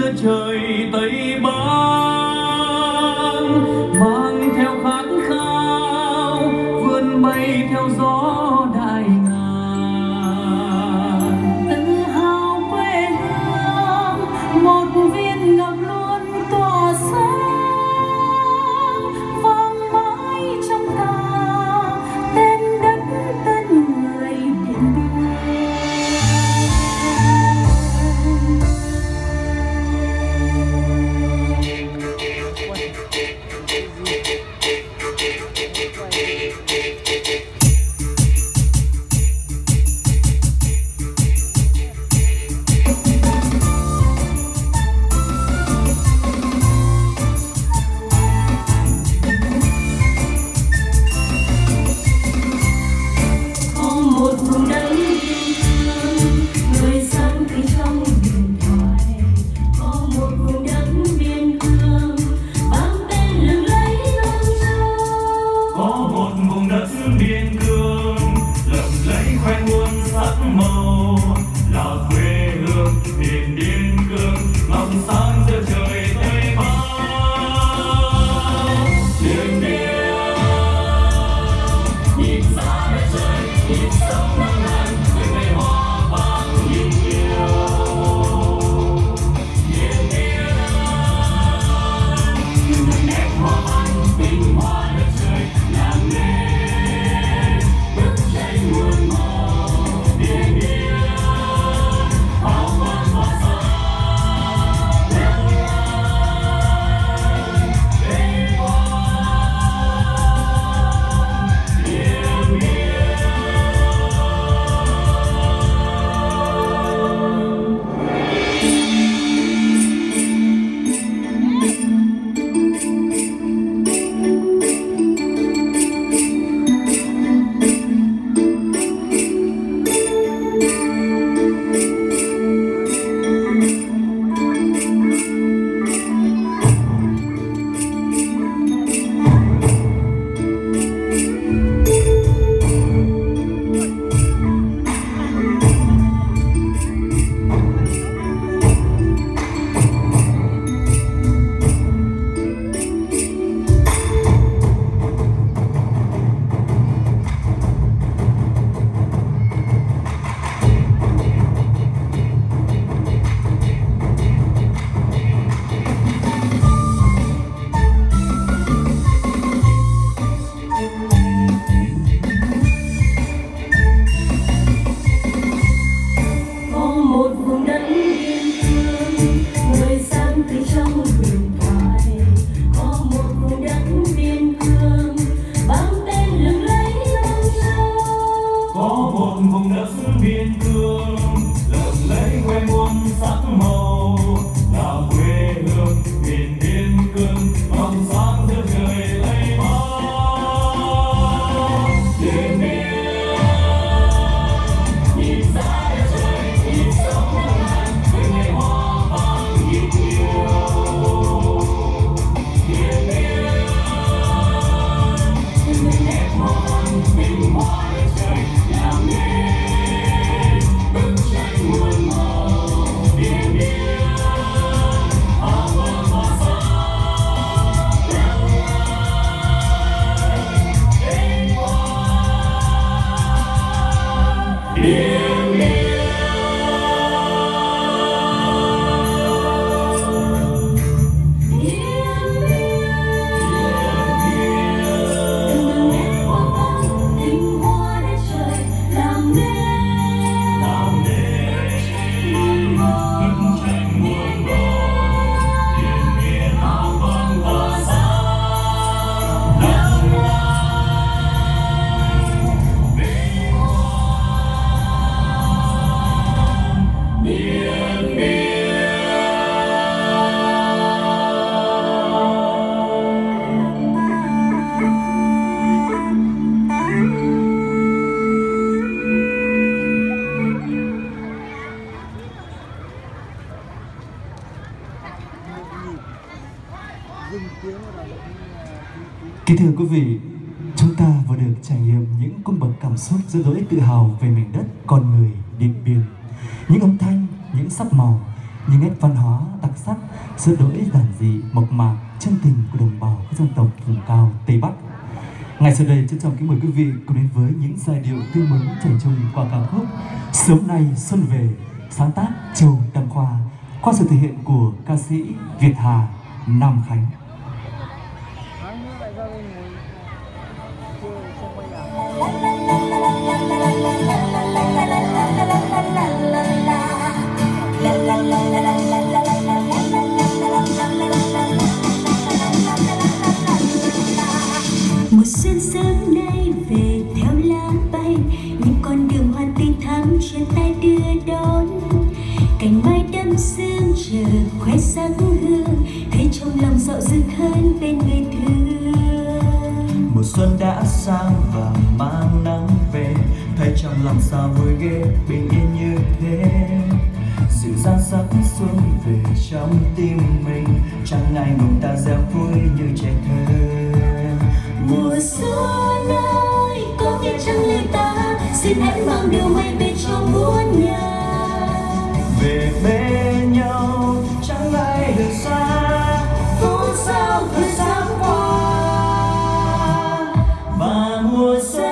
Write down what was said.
giữa trời Tây Bắc, mang theo khát khao vươn bay theo gió đại ngàn. Tự hào quê hương một viên ngọc luôn tỏa sáng, vang mãi trong ta tên đất tên người Điện Biên. Kính thưa quý vị, chúng ta vừa được trải nghiệm những cung bậc cảm xúc dữ dội tự hào về miền đất con người Điện Biên. Những âm thanh, những sắc màu, những nét văn hóa đặc sắc, sự đổi giản dị, mộc mạc, chân tình của đồng bào các dân tộc vùng cao Tây Bắc. Ngay sau đây, trân trọng kính mời quý vị cùng đến với những giai điệu tươi mới chảy chung qua ca khúc Sớm Nay Xuân Về, sáng tác Châu Đăng Khoa, qua sự thể hiện của ca sĩ Việt Hà, Nam Khánh. Mùa xuân sớm nay về theo lá bay, những con đường hoa tươi thắm trên tay đưa đón. Cành mai đâm sương chờ khoe sắc hương, thấy trong lòng dạo dừng hơn bên người thương. Mùa xuân đã sang và mang nắng về, thấy trong lòng sao vui ghê bình yên như thế. Dịu dàng sắc xuân về trong tim mình, chẳng ngày mùng ta reo vui như trẻ thơ. Mùa xuân ơi có biết chăng lời ta, xin hãy mang điều may về cho muôn nhà. Về bên nhau chẳng ai được xa, phút sao cứ sáng qua. và mùa xuân